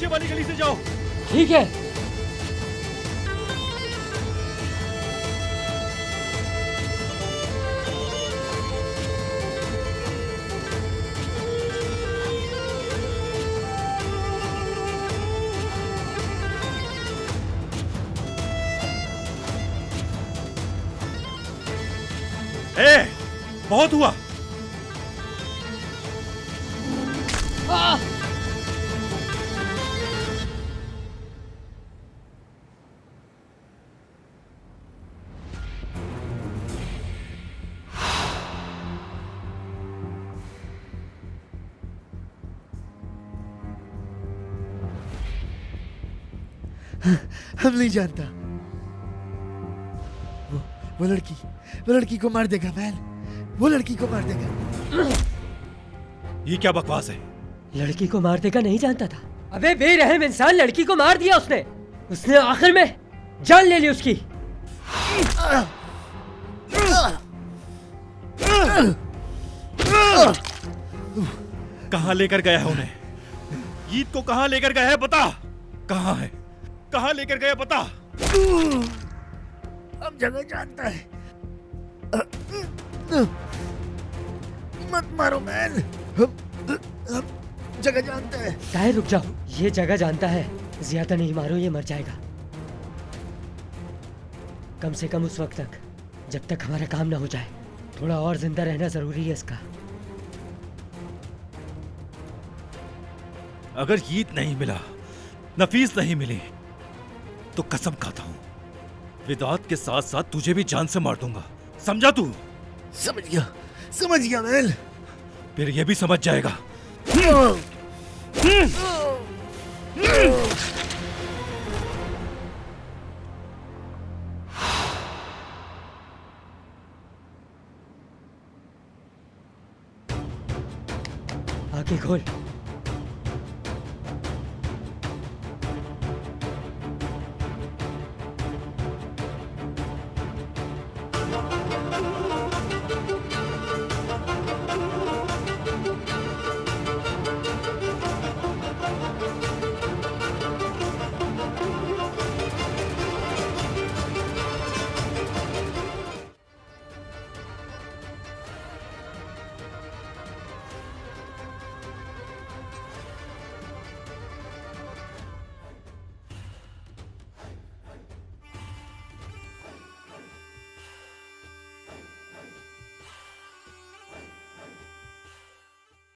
पीछे वाली गली से जाओ। ठीक है। ए, बहुत हुआ। हम नहीं जानता। वो लड़की को मार देगा मैन, वो लड़की को मार देगा। ये क्या बकवास है? लड़की को मार देगा नहीं जानता था। अबे बेरहम इंसान, लड़की को मार दिया उसने आखिर में जान ले ली उसकी। कहाँ लेकर गया है उन्हें? ईद को कहाँ लेकर गया है बता। कहाँ है? कहाँ लेकर गया बता। हम जगह जानता है। मत मारो मैन, हम जगह जानते हैं। ताहिर रुक जाओ, ये जगह जानता है। ज्यादा नहीं मारो, ये मर जाएगा। कम से कम उस वक्त तक जब तक हमारा काम ना हो जाए। थोड़ा और जिंदा रहना जरूरी है इसका। अगर ईद नहीं मिला, नफीस नहीं मिली, तो कसम खाता हूं विदात के साथ साथ तुझे भी जान से मार दूंगा। समझा तू? समझ गया मैन। फिर ये भी समझ जाएगा। आंखें खोल।